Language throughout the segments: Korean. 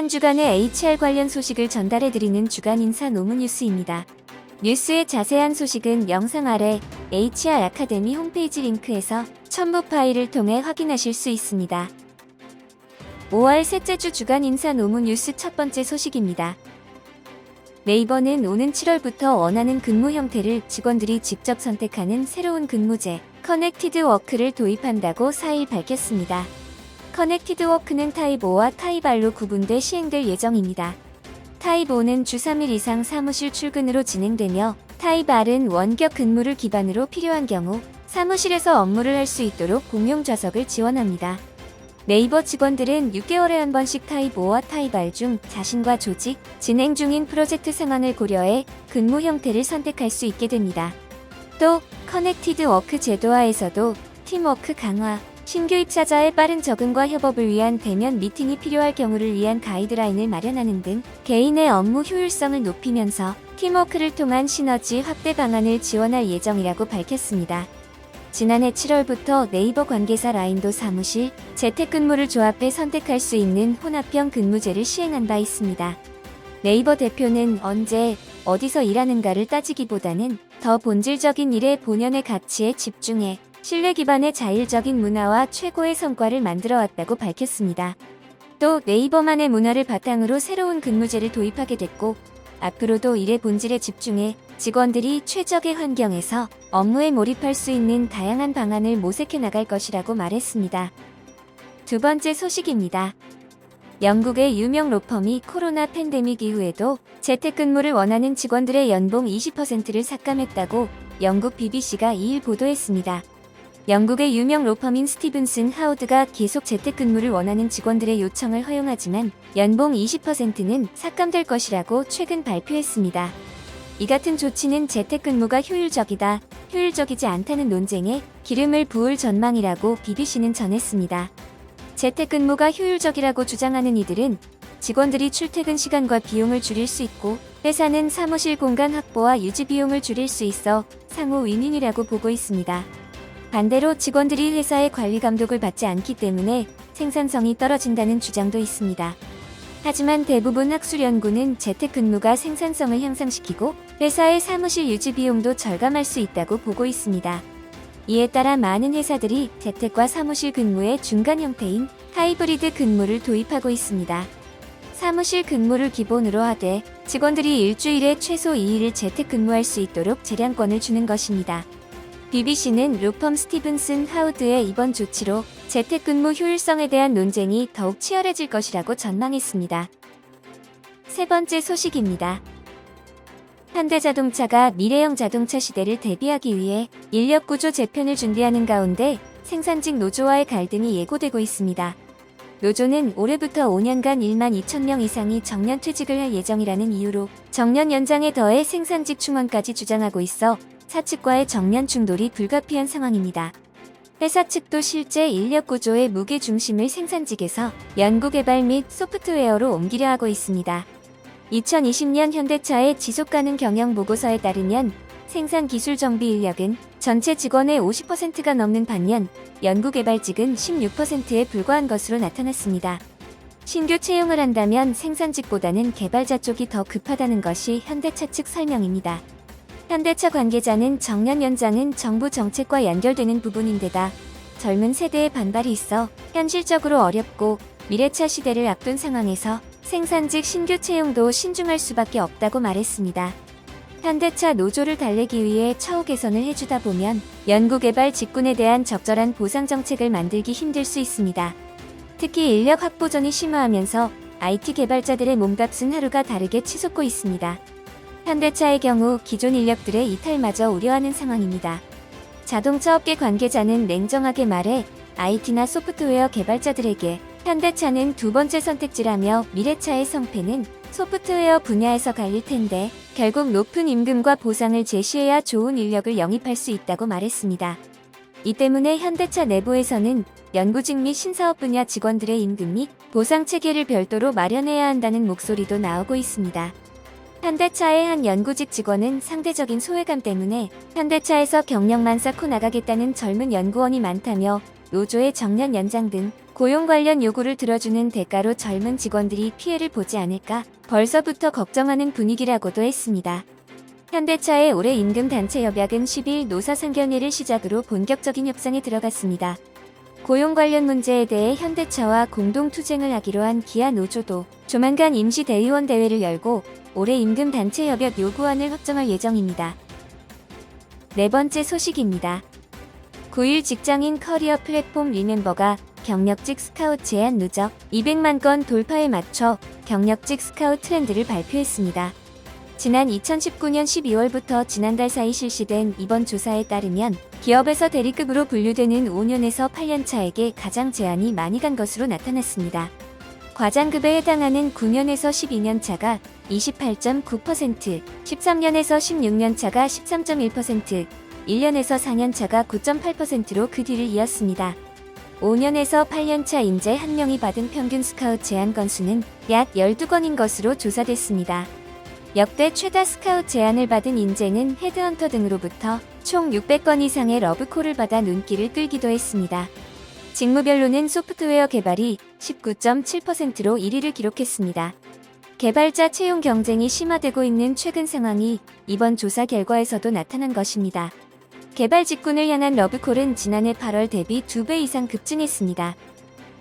한 주간의 HR 관련 소식을 전달해드리는 주간 인사 노무 뉴스입니다. 뉴스의 자세한 소식은 영상 아래 HR 아카데미 홈페이지 링크에서 첨부 파일을 통해 확인하실 수 있습니다. 5월 셋째 주 주간 인사 노무 뉴스 첫 번째 소식입니다. 네이버는 오는 7월부터 원하는 근무 형태를 직원들이 직접 선택하는 새로운 근무제 커넥티드 워크를 도입한다고 4일 밝혔습니다. 커넥티드 워크는 타입 5와 타입 R로 구분돼 시행될 예정입니다. 타입 5는 주 3일 이상 사무실 출근으로 진행되며 타입 R은 원격 근무를 기반으로 필요한 경우 사무실에서 업무를 할 수 있도록 공용 좌석을 지원합니다. 네이버 직원들은 6개월에 한 번씩 타입 5와 타입 R 중 자신과 조직, 진행 중인 프로젝트 상황을 고려해 근무 형태를 선택할 수 있게 됩니다. 또 커넥티드 워크 제도하에서도 팀워크 강화, 신규 입사자의 빠른 적응과 협업을 위한 대면 미팅이 필요할 경우를 위한 가이드라인을 마련하는 등 개인의 업무 효율성을 높이면서 팀워크를 통한 시너지 확대 방안을 지원할 예정이라고 밝혔습니다. 지난해 7월부터 네이버 관계사 라인도 사무실, 재택근무를 조합해 선택할 수 있는 혼합형 근무제를 시행한 바 있습니다. 네이버 대표는 언제, 어디서 일하는가를 따지기보다는 더 본질적인 일의 본연의 가치에 집중해 신뢰 기반의 자율적인 문화와 최고의 성과를 만들어왔다고 밝혔습니다. 또 네이버만의 문화를 바탕으로 새로운 근무제를 도입하게 됐고 앞으로도 일의 본질에 집중해 직원들이 최적의 환경에서 업무에 몰입할 수 있는 다양한 방안을 모색해 나갈 것이라고 말했습니다. 두 번째 소식입니다. 영국의 유명 로펌이 코로나 팬데믹 이후에도 재택근무를 원하는 직원들의 연봉 20%를 삭감했다고 영국 BBC가 2일 보도했습니다. 영국의 유명 로펌인 스티븐슨 하우드가 계속 재택근무를 원하는 직원들의 요청을 허용하지만 연봉 20%는 삭감될 것이라고 최근 발표했습니다. 이 같은 조치는 재택근무가 효율적이지 않다는 논쟁에 기름을 부을 전망이라고 BBC는 전했습니다. 재택근무가 효율적이라고 주장하는 이들은 직원들이 출퇴근 시간과 비용을 줄일 수 있고 회사는 사무실 공간 확보와 유지 비용을 줄일 수 있어 상호 윈윈이라고 보고 있습니다. 반대로 직원들이 회사의 관리 감독을 받지 않기 때문에 생산성이 떨어진다는 주장도 있습니다. 하지만 대부분 학술 연구는 재택근무가 생산성을 향상시키고 회사의 사무실 유지 비용도 절감할 수 있다고 보고 있습니다. 이에 따라 많은 회사들이 재택과 사무실 근무의 중간 형태인 하이브리드 근무를 도입하고 있습니다. 사무실 근무를 기본으로 하되 직원들이 일주일에 최소 2일을 재택근무할 수 있도록 재량권을 주는 것입니다. BBC는 로펌 스티븐슨 하우드의 이번 조치로 재택근무 효율성에 대한 논쟁이 더욱 치열해질 것이라고 전망했습니다. 세 번째 소식입니다. 현대자동차가 미래형 자동차 시대를 대비하기 위해 인력구조 재편을 준비하는 가운데 생산직 노조와의 갈등이 예고되고 있습니다. 노조는 올해부터 5년간 1만 2천 명 이상이 정년 퇴직을 할 예정이라는 이유로 정년 연장에 더해 생산직 충원까지 주장하고 있어 사측과의 정면 충돌이 불가피한 상황입니다. 회사 측도 실제 인력 구조의 무게 중심을 생산직에서 연구개발 및 소프트웨어로 옮기려 하고 있습니다. 2020년 현대차의 지속가능 경영 보고서에 따르면 생산 기술 정비 인력은 전체 직원의 50%가 넘는 반면 연구개발직은 16%에 불과한 것으로 나타났습니다. 신규 채용을 한다면 생산직보다는 개발자 쪽이 더 급하다는 것이 현대차 측 설명입니다. 현대차 관계자는 정년 연장은 정부 정책과 연결되는 부분인데다 젊은 세대의 반발이 있어 현실적으로 어렵고 미래차 시대를 앞둔 상황에서 생산직 신규 채용도 신중할 수밖에 없다고 말했습니다. 현대차 노조를 달래기 위해 처우 개선을 해주다 보면 연구개발 직군에 대한 적절한 보상 정책을 만들기 힘들 수 있습니다. 특히 인력 확보전이 심화하면서 IT 개발자들의 몸값은 하루가 다르게 치솟고 있습니다. 현대차의 경우 기존 인력들의 이탈마저 우려하는 상황입니다. 자동차 업계 관계자는 냉정하게 말해 IT나 소프트웨어 개발자들에게 현대차는 두 번째 선택지라며 미래차의 성패는 소프트웨어 분야에서 갈릴 텐데 결국 높은 임금과 보상을 제시해야 좋은 인력을 영입할 수 있다고 말했습니다. 이 때문에 현대차 내부에서는 연구직 및 신사업 분야 직원들의 임금 및 보상 체계를 별도로 마련해야 한다는 목소리도 나오고 있습니다. 현대차의 한 연구직 직원은 상대적인 소외감 때문에 현대차에서 경력만 쌓고 나가겠다는 젊은 연구원이 많다며 노조의 정년 연장 등 고용 관련 요구를 들어주는 대가로 젊은 직원들이 피해를 보지 않을까 벌써부터 걱정하는 분위기라고도 했습니다. 현대차의 올해 임금 단체 협약은 10일 노사상견례를 시작으로 본격적인 협상에 들어갔습니다. 고용 관련 문제에 대해 현대차와 공동 투쟁을 하기로 한 기아 노조도 조만간 임시 대의원 대회를 열고 올해 임금 단체 협약 요구안을 확정할 예정입니다. 네 번째 소식입니다. 9일 직장인 커리어 플랫폼 리멤버가 경력직 스카웃 제한 누적 200만 건 돌파에 맞춰 경력직 스카웃 트렌드를 발표했습니다. 지난 2019년 12월부터 지난달 사이 실시된 이번 조사에 따르면 기업에서 대리급으로 분류되는 5년에서 8년 차에게 가장 제한이 많이 간 것으로 나타났습니다. 과장급에 해당하는 9년에서 12년 차가 28.9%, 13년에서 16년 차가 13.1%, 1년에서 4년 차가 9.8%로 그 뒤를 이었습니다. 5년에서 8년 차 인재 1명이 받은 평균 스카웃 제한 건수는 약 12건인 것으로 조사됐습니다. 역대 최다 스카웃 제안을 받은 인재는 헤드헌터 등으로부터 총 600건 이상의 러브콜을 받아 눈길을 끌기도 했습니다. 직무별로는 소프트웨어 개발이 19.7%로 1위를 기록했습니다. 개발자 채용 경쟁이 심화되고 있는 최근 상황이 이번 조사 결과에서도 나타난 것입니다. 개발 직군을 향한 러브콜은 지난해 8월 대비 2배 이상 급증했습니다.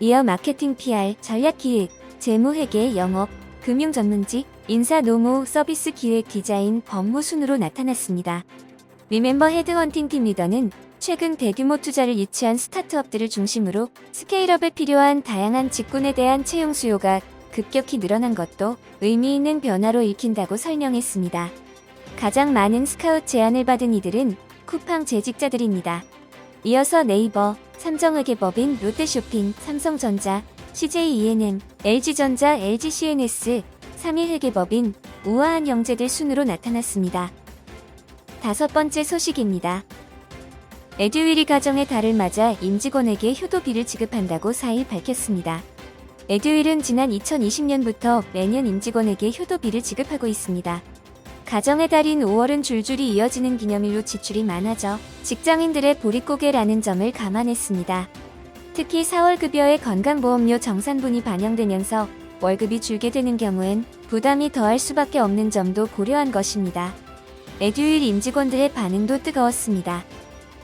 이어 마케팅 PR, 전략기획, 재무회계, 영업, 금융 전문직, 인사 노무, 서비스 기획, 디자인, 법무 순으로 나타났습니다. 리멤버 헤드헌팅 팀 리더는 최근 대규모 투자를 유치한 스타트업들을 중심으로 스케일업에 필요한 다양한 직군에 대한 채용 수요가 급격히 늘어난 것도 의미 있는 변화로 읽힌다고 설명했습니다. 가장 많은 스카웃 제안을 받은 이들은 쿠팡 재직자들입니다. 이어서 네이버, 삼성회계법인, 롯데쇼핑, 삼성전자, CJ E&M, LG전자, LGCNS, 3일회계법인, 우아한 영재들 순으로 나타났습니다. 다섯 번째 소식입니다. 에듀윌이 가정의 달을 맞아 임직원에게 효도비를 지급한다고 4일 밝혔습니다. 에듀윌은 지난 2020년부터 매년 임직원에게 효도비를 지급하고 있습니다. 가정의 달인 5월은 줄줄이 이어지는 기념일로 지출이 많아져 직장인들의 보릿고개라는 점을 감안했습니다. 특히 4월 급여에 건강보험료 정산분이 반영되면서 월급이 줄게 되는 경우엔 부담이 더할 수밖에 없는 점도 고려한 것입니다. 에듀윌 임직원들의 반응도 뜨거웠습니다.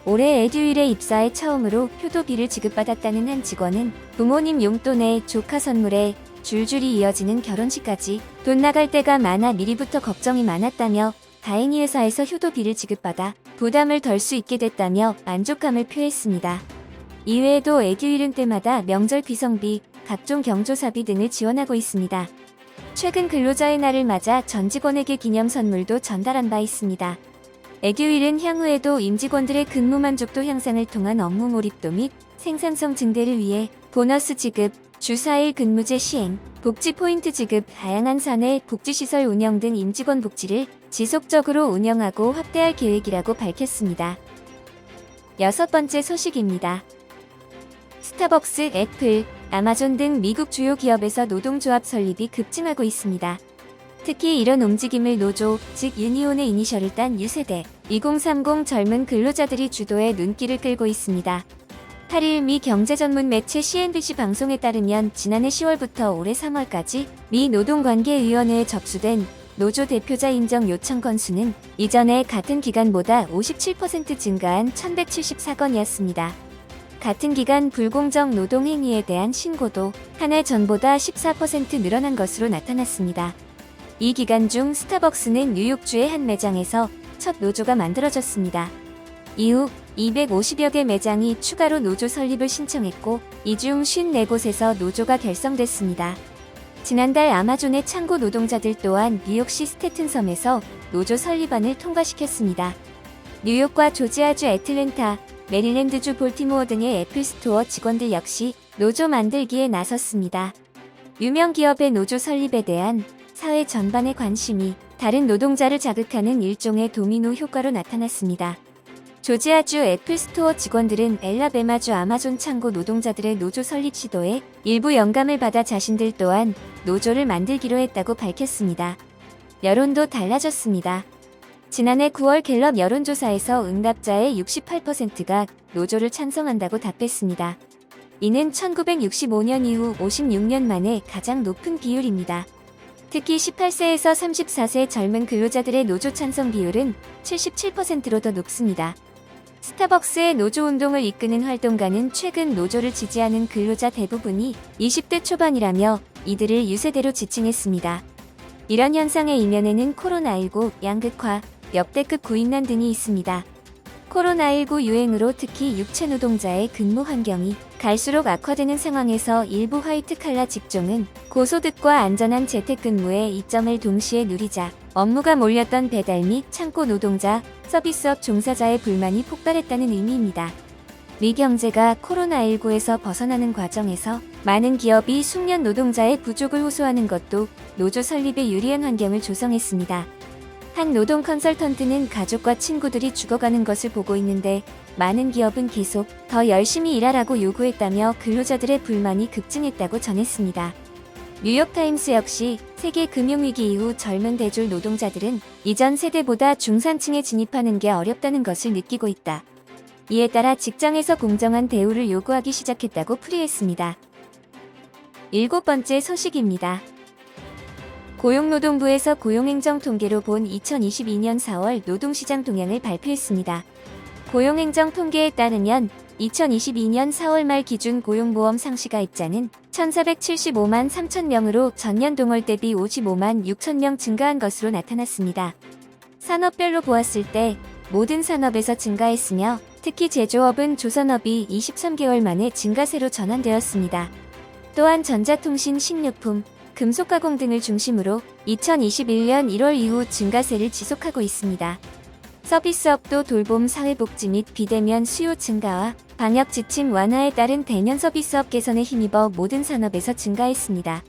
올해 에듀윌에 입사해 처음으로 효도비를 지급받았다는 한 직원은 부모님 용돈에 조카 선물에 줄줄이 이어지는 결혼식까지 돈 나갈 때가 많아 미리부터 걱정이 많았다며 다행히 회사에서 효도비를 지급받아 부담을 덜 수 있게 됐다며 만족감을 표했습니다. 이외에도 에듀윌은 때마다 명절 귀성비, 각종 경조사비 등을 지원하고 있습니다. 최근 근로자의 날을 맞아 전 직원에게 기념 선물도 전달한 바 있습니다. 에듀윌은 향후에도 임직원들의 근무 만족도 향상을 통한 업무 몰입도 및 생산성 증대를 위해 보너스 지급, 주 4일 근무제 시행, 복지 포인트 지급, 다양한 사내 복지시설 운영 등 임직원 복지를 지속적으로 운영하고 확대할 계획이라고 밝혔습니다. 여섯 번째 소식입니다. 스타벅스, 애플, 아마존 등 미국 주요 기업에서 노동조합 설립이 급증하고 있습니다. 특히 이런 움직임을 노조, 즉 유니온의 이니셜을 딴 유세대, 2030 젊은 근로자들이 주도해 눈길을 끌고 있습니다. 8일 미 경제전문 매체 CNBC 방송에 따르면 지난해 10월부터 올해 3월까지 미 노동관계위원회에 접수된 노조 대표자 인정 요청 건수는 이전의 같은 기간보다 57% 증가한 1174건이었습니다. 같은 기간 불공정 노동 행위에 대한 신고도 한 해 전보다 14% 늘어난 것으로 나타났습니다. 이 기간 중 스타벅스는 뉴욕주의 한 매장에서 첫 노조가 만들어졌습니다. 이후 250여 개 매장이 추가로 노조 설립을 신청했고 이 중 54곳에서 노조가 결성됐습니다. 지난달 아마존의 창고 노동자들 또한 뉴욕시 스태튼섬에서 노조 설립안을 통과시켰습니다. 뉴욕과 조지아주 애틀랜타, 메릴랜드주 볼티모어 등의 애플스토어 직원들 역시 노조 만들기에 나섰습니다. 유명 기업의 노조 설립에 대한 사회 전반의 관심이 다른 노동자를 자극하는 일종의 도미노 효과로 나타났습니다. 조지아주 애플스토어 직원들은 엘라베마주 아마존 창고 노동자들의 노조 설립 시도에 일부 영감을 받아 자신들 또한 노조를 만들기로 했다고 밝혔습니다. 여론도 달라졌습니다. 지난해 9월 갤럽 여론조사에서 응답자의 68%가 노조를 찬성한다고 답했습니다. 이는 1965년 이후 56년 만에 가장 높은 비율입니다. 특히 18세에서 34세 젊은 근로자들의 노조 찬성 비율은 77%로 더 높습니다. 스타벅스의 노조 운동을 이끄는 활동가는 최근 노조를 지지하는 근로자 대부분이 20대 초반이라며 이들을 유세대로 지칭했습니다. 이런 현상의 이면에는 코로나19 양극화, 역대급 고임난 등이 있습니다. 코로나19 유행으로 특히 육체 노동자의 근무 환경이 갈수록 악화되는 상황에서 일부 화이트칼라 직종은 고소득과 안전한 재택근무의 이점을 동시에 누리자 업무가 몰렸던 배달 및 창고 노동자, 서비스업 종사자의 불만이 폭발했다는 의미입니다. 미 경제가 코로나19에서 벗어나는 과정에서 많은 기업이 숙련 노동자의 부족을 호소하는 것도 노조 설립에 유리한 환경을 조성했습니다. 한 노동 컨설턴트는 가족과 친구들이 죽어가는 것을 보고 있는데 많은 기업은 계속 더 열심히 일하라고 요구했다며 근로자들의 불만이 급증했다고 전했습니다. 뉴욕타임스 역시 세계 금융위기 이후 젊은 대졸 노동자들은 이전 세대보다 중산층에 진입하는 게 어렵다는 것을 느끼고 있다. 이에 따라 직장에서 공정한 대우를 요구하기 시작했다고 풀이했습니다. 7번째 소식입니다. 고용노동부에서 고용행정 통계로 본 2022년 4월 노동시장 동향을 발표했습니다. 고용행정 통계에 따르면 2022년 4월 말 기준 고용보험 상시가입자는 1,475만 3천 명으로 전년 동월 대비 55만 6천 명 증가한 것으로 나타났습니다. 산업별로 보았을 때 모든 산업에서 증가했으며 특히 제조업은 조선업이 23개월 만에 증가세로 전환되었습니다. 또한 전자통신, 식료품, 금속가공 등을 중심으로 2021년 1월 이후 증가세를 지속하고 있습니다. 서비스업도 돌봄, 사회복지 및 비대면 수요 증가와 방역 지침 완화에 따른 대면 서비스업 개선에 힘입어 모든 산업에서 증가했습니다.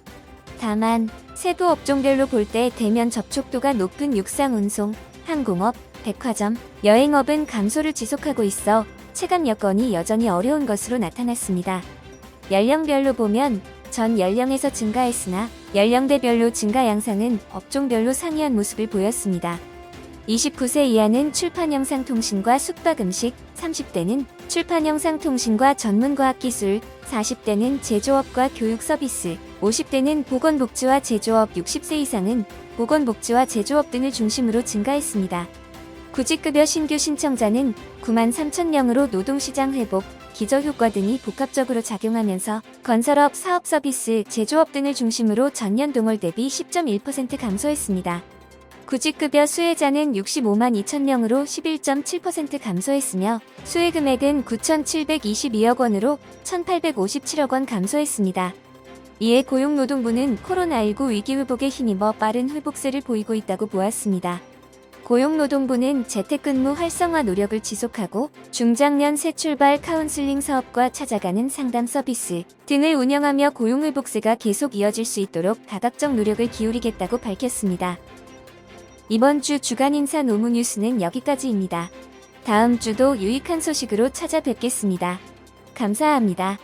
다만 세부 업종별로 볼 때 대면 접촉도가 높은 육상 운송, 항공업, 백화점, 여행업은 감소를 지속하고 있어 체감 여건이 여전히 어려운 것으로 나타났습니다. 연령별로 보면 전 연령에서 증가했으나 연령대별로 증가 양상은 업종별로 상이한 모습을 보였습니다. 29세 이하는 출판영상통신과 숙박음식, 30대는 출판영상통신과 전문과학기술, 40대는 제조업과 교육서비스, 50대는 보건복지와 제조업, 60세 이상은 보건복지와 제조업 등을 중심으로 증가했습니다. 구직급여 신규 신청자는 9만 3천 명으로 노동시장 회복, 기저효과 등이 복합적으로 작용하면서 건설업, 사업서비스, 제조업 등을 중심으로 전년 동월 대비 10.1% 감소했습니다. 구직급여 수혜자는 65만 2천 명으로 11.7% 감소했으며 수혜금액은 9,722억 원으로 1,857억 원 감소했습니다. 이에 고용노동부는 코로나19 위기 회복에 힘입어 빠른 회복세를 보이고 있다고 보았습니다. 고용노동부는 재택근무 활성화 노력을 지속하고 중장년 새출발 카운슬링 사업과 찾아가는 상담 서비스 등을 운영하며 고용회복세가 계속 이어질 수 있도록 다각적 노력을 기울이겠다고 밝혔습니다. 이번 주 주간 인사 노무 뉴스는 여기까지입니다. 다음 주도 유익한 소식으로 찾아뵙겠습니다. 감사합니다.